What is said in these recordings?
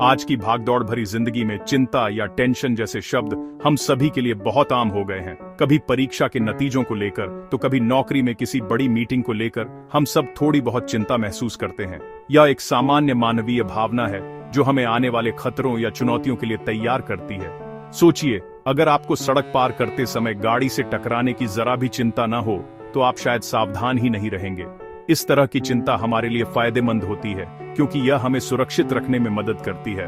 आज की भागदौड़ भरी जिंदगी में चिंता या टेंशन जैसे शब्द हम सभी के लिए बहुत आम हो गए हैं। कभी परीक्षा के नतीजों को लेकर तो कभी नौकरी में किसी बड़ी मीटिंग को लेकर हम सब थोड़ी बहुत चिंता महसूस करते हैं। यह एक सामान्य मानवीय भावना है जो हमें आने वाले खतरों या चुनौतियों के लिए तैयार करती है। सोचिए, अगर आपको सड़क पार करते समय गाड़ी से टकराने की जरा भी चिंता न हो तो आप शायद सावधान ही नहीं रहेंगे। इस तरह की चिंता हमारे लिए फायदेमंद होती है क्योंकि यह हमें सुरक्षित रखने में मदद करती है।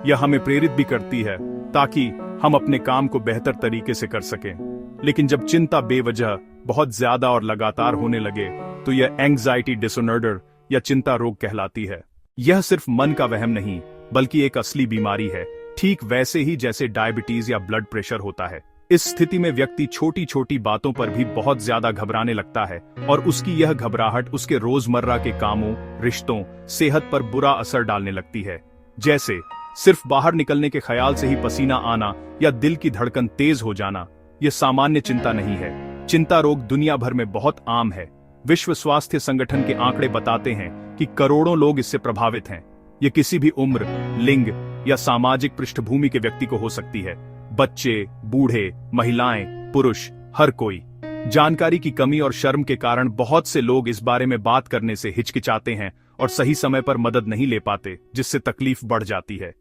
यह हमें प्रेरित भी करती है ताकि हम अपने काम को बेहतर तरीके से कर सकें। लेकिन जब चिंता बेवजह बहुत ज्यादा और लगातार होने लगे तो यह एंग्जाइटी डिसऑर्डर या चिंता रोग कहलाती है। यह सिर्फ मन का वहम नहीं बल्कि एक असली बीमारी है, ठीक वैसे ही जैसे डायबिटीज या ब्लड प्रेशर होता है। इस स्थिति में व्यक्ति छोटी छोटी बातों पर भी बहुत ज्यादा घबराने लगता है और उसकी यह घबराहट उसके रोजमर्रा के कामों, रिश्तों, सेहत पर बुरा असर डालने लगती है। जैसे सिर्फ बाहर निकलने के ख्याल से ही पसीना आना या दिल की धड़कन तेज हो जाना। यह सामान्य चिंता नहीं है। चिंता रोग दुनिया भर में बहुत आम है। विश्व स्वास्थ्य संगठन के आंकड़े बताते हैं कि करोड़ों लोग इससे प्रभावित हैं। ये किसी भी उम्र, लिंग या सामाजिक पृष्ठभूमि के व्यक्ति को हो सकती है। बच्चे, बूढ़े, महिलाएं, पुरुष, हर कोई। जानकारी की कमी और शर्म के कारण बहुत से लोग इस बारे में बात करने से हिचकिचाते हैं और सही समय पर मदद नहीं ले पाते, जिससे तकलीफ बढ़ जाती है।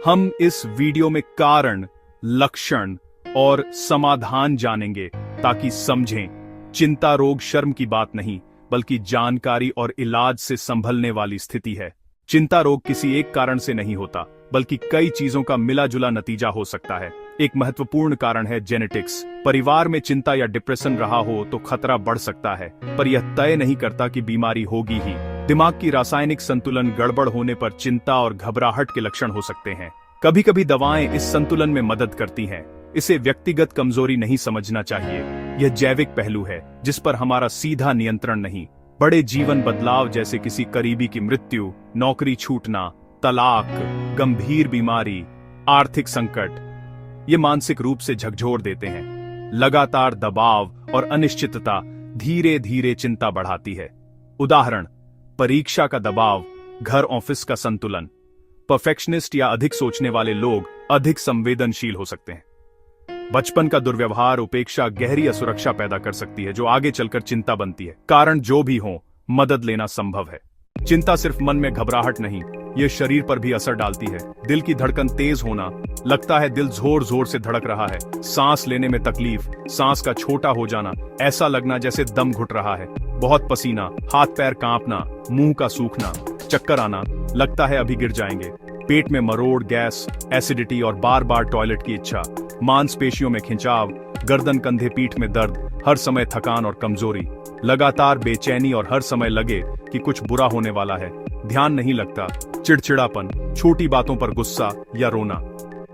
हम इस वीडियो में कारण, लक्षण और समाधान जानेंगे ताकि समझें चिंता रोग शर्म की बात नहीं बल्कि जानकारी और इलाज से संभलने वाली स्थिति है। चिंता रोग किसी एक कारण से नहीं होता बल्कि कई चीजों का मिला जुला नतीजा हो सकता है। एक महत्वपूर्ण कारण है जेनेटिक्स। परिवार में चिंता या डिप्रेशन रहा हो तो खतरा बढ़ सकता है, पर यह तय नहीं करता कि बीमारी होगी ही। दिमाग की रासायनिक संतुलन गड़बड़ होने पर चिंता और घबराहट के लक्षण हो सकते हैं। कभी कभी दवाएं इस संतुलन में मदद करती हैं। इसे व्यक्तिगत कमजोरी नहीं समझना चाहिए। यह जैविक पहलू है जिस पर हमारा सीधा नियंत्रण नहीं। बड़े जीवन बदलाव जैसे किसी करीबी की मृत्यु, नौकरी छूटना, तलाक, गंभीर बीमारी, आर्थिक संकट, ये मानसिक रूप से झकझोर देते हैं। लगातार दबाव और अनिश्चितता धीरे धीरे चिंता बढ़ाती है। उदाहरण, परीक्षा का दबाव, घर ऑफिस का संतुलन। परफेक्शनिस्ट या अधिक सोचने वाले लोग अधिक संवेदनशील हो सकते हैं। बचपन का दुर्व्यवहार, उपेक्षा गहरी असुरक्षा पैदा कर सकती है जो आगे चलकर चिंता बनती है। कारण जो भी हो, मदद लेना संभव है। चिंता सिर्फ मन में घबराहट नहीं, ये शरीर पर भी असर डालती है। दिल की धड़कन तेज होना, लगता है दिल जोर जोर से धड़क रहा है। सांस लेने में तकलीफ, सांस का छोटा हो जाना, ऐसा लगना जैसे दम घुट रहा है। बहुत पसीना, हाथ पैर कांपना, मुंह का सूखना, चक्कर आना, लगता है अभी गिर जाएंगे। पेट में मरोड़, गैस, एसिडिटी और बार बार टॉयलेट की इच्छा। मांसपेशियों में खिंचाव, गर्दन, कंधे, पीठ में दर्द, हर समय थकान और कमजोरी। लगातार बेचैनी और हर समय लगे कि कुछ बुरा होने वाला है। ध्यान नहीं लगता, चिड़चिड़ापन, छोटी बातों पर गुस्सा या रोना।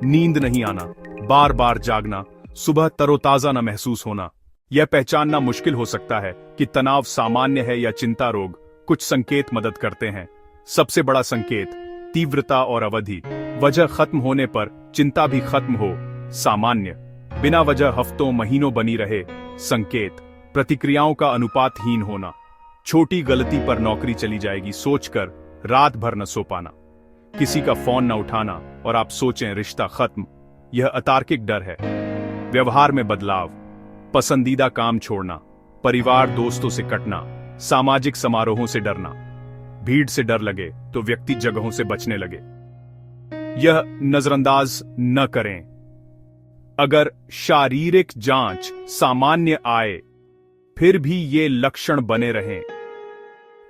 नींद नहीं आना, बार बार जागना, सुबह तरोताजा न महसूस होना। यह पहचानना मुश्किल हो सकता है कि तनाव सामान्य है या चिंता रोग। कुछ संकेत मदद करते हैं। सबसे बड़ा संकेत, तीव्रता और अवधि। वजह खत्म होने पर चिंता भी खत्म हो। सामान्य, बिना वजह हफ्तों महीनों बनी रहे। संकेत, प्रतिक्रियाओं का अनुपातहीन होना। छोटी गलती पर नौकरी चली जाएगी सोचकर रात भर न सो पाना। किसी का फोन न उठाना और आप सोचें रिश्ता खत्म। यह अतार्किक डर है। व्यवहार में बदलाव, पसंदीदा काम छोड़ना, परिवार दोस्तों से कटना, सामाजिक समारोहों से डरना। भीड़ से डर लगे तो व्यक्ति जगहों से बचने लगे। यह नजरअंदाज न करें। अगर शारीरिक जांच सामान्य आए फिर भी ये लक्षण बने रहें,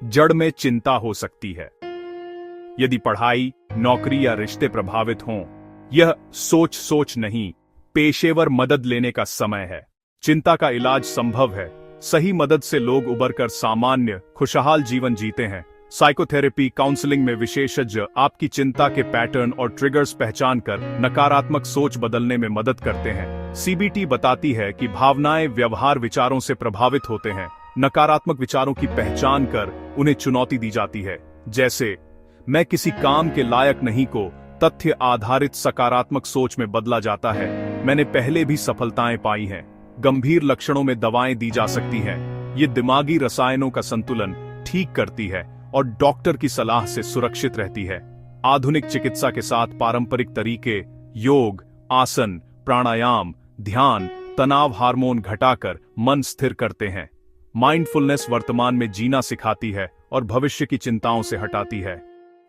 जड़ में चिंता हो सकती है। यदि पढ़ाई, नौकरी या रिश्ते प्रभावित हों, यह सोच नहीं, पेशेवर मदद लेने का समय है। चिंता का इलाज संभव है। सही मदद से लोग उबरकर सामान्य, खुशहाल जीवन जीते हैं। साइकोथेरेपी, काउंसलिंग में विशेषज्ञ आपकी चिंता के पैटर्न और ट्रिगर्स पहचान कर नकारात्मक सोच बदलने में मदद करते हैं। सीबीटी बताती है कि भावनाएं व्यवहार विचारों से प्रभावित होते हैं। नकारात्मक विचारों की पहचान कर उन्हें चुनौती दी जाती है। जैसे, मैं किसी काम के लायक नहीं को तथ्य आधारित सकारात्मक सोच में बदला जाता है। मैंने पहले भी सफलताएं पाई हैं। गंभीर लक्षणों में दवाएं दी जा सकती हैं। ये दिमागी रसायनों का संतुलन ठीक करती है और डॉक्टर की सलाह से सुरक्षित रहती है। आधुनिक चिकित्सा के साथ पारंपरिक तरीके योग, आसन, प्राणायाम, ध्यान तनाव हार्मोन घटाकर मन स्थिर करते हैं। माइंडफुलनेस वर्तमान में जीना सिखाती है और भविष्य की चिंताओं से हटाती है।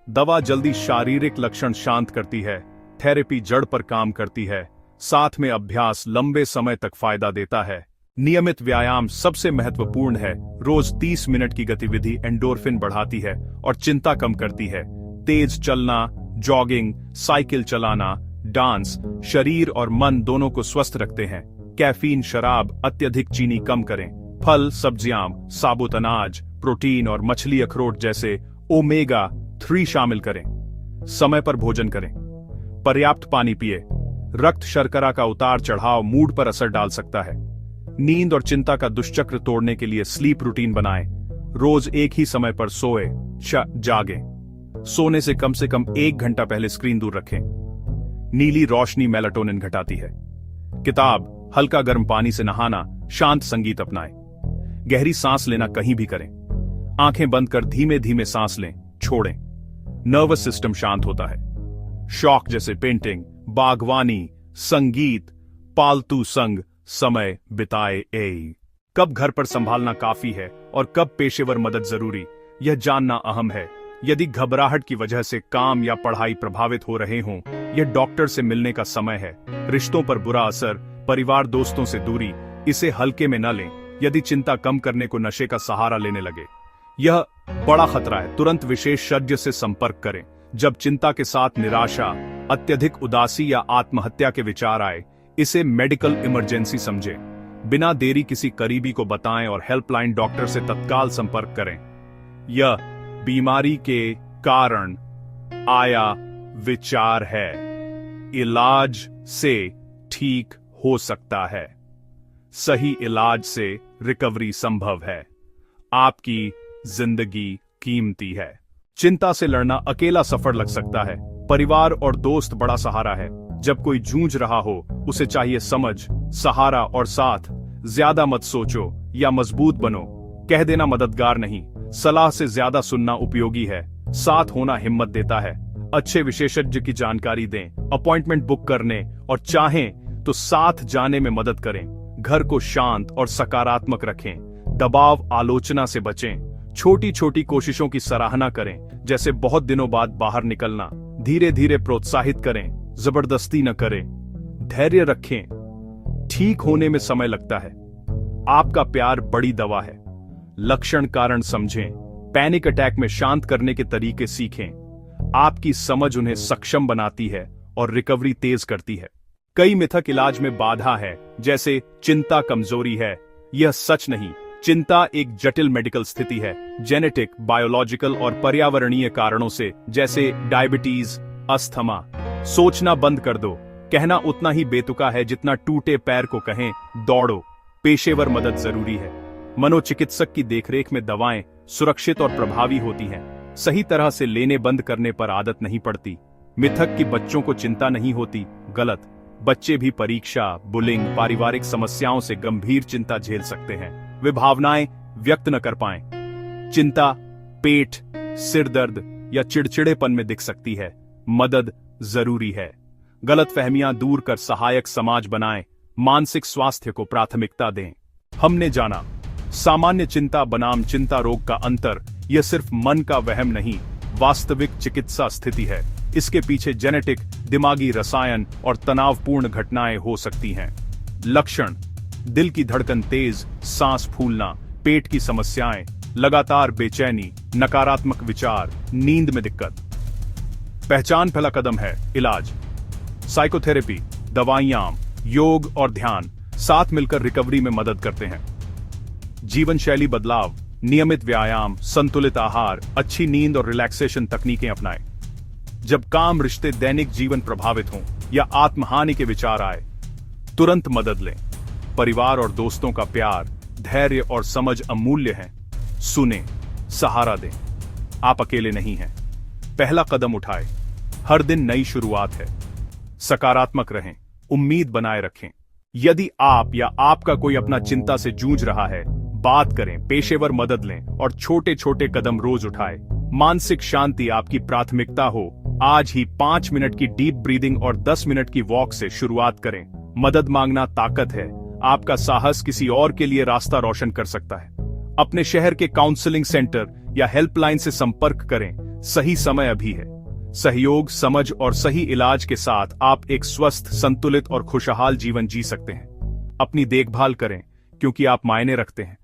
दवा जल्दी शारीरिक लक्षण शांत करती है, थेरेपी जड़ पर काम करती है, साथ में अभ्यास लंबे समय तक फायदा देता है। नियमित व्यायाम सबसे महत्वपूर्ण है। रोज 30 मिनट की गतिविधि एंडोर्फिन बढ़ाती है और चिंता कम करती है। तेज चलना, जॉगिंग, साइकिल चलाना, डांस शरीर और मन दोनों को स्वस्थ रखते हैं। कैफीन, शराब, अत्यधिक चीनी कम करें। फल, सब्जियां, साबुत अनाज, प्रोटीन और मछली, अखरोट जैसे ओमेगा 3 शामिल करें। समय पर भोजन करें। पर्याप्त पानी पिए। रक्त शर्करा का उतार चढ़ाव मूड पर असर डाल सकता है। नींद और चिंता का दुष्चक्र तोड़ने के लिए स्लीप रूटीन बनाएं। रोज एक ही समय पर सोए, जागें। सोने से कम 1 घंटा पहले स्क्रीन दूर रखें। नीली रोशनी मेलाटोनिन घटाती है। किताब, हल्का गर्म पानी से नहाना, शांत संगीत अपनाएं। गहरी सांस लेना कहीं भी करें। आंखें बंद कर धीमे धीमे सांस लें, छोड़ें। नर्वस सिस्टम शांत होता है। शौक जैसे पेंटिंग, बागवानी, संगीत, पालतू संग समय बिताए। कब घर पर संभालना काफी है और कब पेशेवर मदद जरूरी, यह जानना अहम है। यदि घबराहट की वजह से काम या पढ़ाई प्रभावित हो रहे हों, यह डॉक्टर से मिलने का समय है। रिश्तों पर बुरा असर, परिवार दोस्तों से दूरी, इसे हल्के में न लें। यदि चिंता कम करने को नशे का सहारा लेने लगे, यह बड़ा खतरा है। तुरंत विशेषज्ञ से संपर्क करें। जब चिंता के साथ निराशा, अत्यधिक उदासी या आत्महत्या के विचार आए, इसे मेडिकल इमरजेंसी समझें। बिना देरी किसी करीबी को बताएं और हेल्पलाइन डॉक्टर से तत्काल संपर्क करें। यह बीमारी के कारण आया विचार है, इलाज से ठीक हो सकता है। सही इलाज से रिकवरी संभव है। आपकी जिंदगी कीमती है। चिंता से लड़ना अकेला सफर लग सकता है। परिवार और दोस्त बड़ा सहारा है। जब कोई जूझ रहा हो, उसे चाहिए समझ, सहारा और साथ। ज्यादा मत सोचो या मजबूत बनो। कह देना मददगार नहीं, सलाह से ज्यादा सुनना उपयोगी है। साथ होना हिम्मत देता है। अच्छे विशेषज्ञ की जानकारी दें, अपॉइंटमेंट बुक करने और चाहें तो साथ जाने में मदद करें। घर को शांत और सकारात्मक रखें। दबाव, आलोचना से बचें। छोटी छोटी कोशिशों की सराहना करें, जैसे बहुत दिनों बाद बाहर निकलना। धीरे धीरे प्रोत्साहित करें, जबरदस्ती न करें। धैर्य रखें। ठीक होने में समय लगता है। आपका प्यार बड़ी दवा है। लक्षण कारण समझें। पैनिक अटैक में शांत करने के तरीके सीखें। आपकी समझ उन्हें सक्षम बनाती है और रिकवरी तेज करती है। कई मिथक इलाज में बाधा है, जैसे चिंता कमजोरी है। यह सच नहीं। चिंता एक जटिल मेडिकल स्थिति है। जेनेटिक, बायोलॉजिकल और पर्यावरणीय कारणों से, जैसे डायबिटीज, अस्थमा। सोचना बंद कर दो। कहना उतना ही बेतुका है जितना टूटे पैर को कहें दौड़ो। पेशेवर मदद जरूरी है। मनोचिकित्सक की देखरेख में दवाएं सुरक्षित और प्रभावी होती हैं। सही तरह से लेने बंद करने पर आदत नहीं पड़ती। मिथक कि बच्चों को चिंता नहीं होती, गलत। बच्चे भी परीक्षा, बुलिंग, पारिवारिक समस्याओं से गंभीर चिंता झेल सकते हैं। वे भावनाएं व्यक्त न कर पाएं। चिंता पेट, सिर दर्द या चिड़चिड़ेपन में दिख सकती है। मदद जरूरी है। गलतफहमियां दूर कर सहायक समाज बनाएं। मानसिक स्वास्थ्य को प्राथमिकता दें। हमने जाना, सामान्य चिंता बनाम चिंता रोग का अंतर यह सिर्फ मन का वहम नहीं, वास्तविक चिकित्सा स्थिति है। इसके पीछे जेनेटिक, दिमागी रसायन और तनावपूर्ण घटनाएं हो सकती हैं। लक्षण: दिल की धड़कन तेज, सांस फूलना, पेट की समस्याएं, लगातार बेचैनी, नकारात्मक विचार, नींद में दिक्कत। पहचान पहला कदम है। इलाज: साइकोथेरेपी, दवाइयां, योग और ध्यान साथ मिलकर रिकवरी में मदद करते हैं। जीवन शैली बदलाव: नियमित व्यायाम, संतुलित आहार, अच्छी नींद और रिलैक्सेशन तकनीकें अपनाएं। जब काम, रिश्ते, दैनिक जीवन प्रभावित हों या आत्महानि के विचार आए, तुरंत मदद लें। परिवार और दोस्तों का प्यार, धैर्य और समझ अमूल्य हैं। सुनें, सहारा दें। आप अकेले नहीं हैं। पहला कदम उठाएं। हर दिन नई शुरुआत है। सकारात्मक रहें, उम्मीद बनाए रखें। यदि आप या आपका कोई अपना चिंता से जूझ रहा है, बात करें, पेशेवर मदद लें और छोटे छोटे कदम रोज उठाएं। मानसिक शांति आपकी प्राथमिकता हो, आज ही 5 मिनट की डीप ब्रीदिंग और 10 मिनट की वॉक से शुरुआत करें। मदद मांगना ताकत है। आपका साहस किसी और के लिए रास्ता रोशन कर सकता है। अपने शहर के काउंसलिंग सेंटर या हेल्पलाइन से संपर्क करें। सही समय अभी है। सहयोग, समझ और सही इलाज के साथ आप एक स्वस्थ, संतुलित और खुशहाल जीवन जी सकते हैं। अपनी देखभाल करें, क्योंकि आप मायने रखते हैं।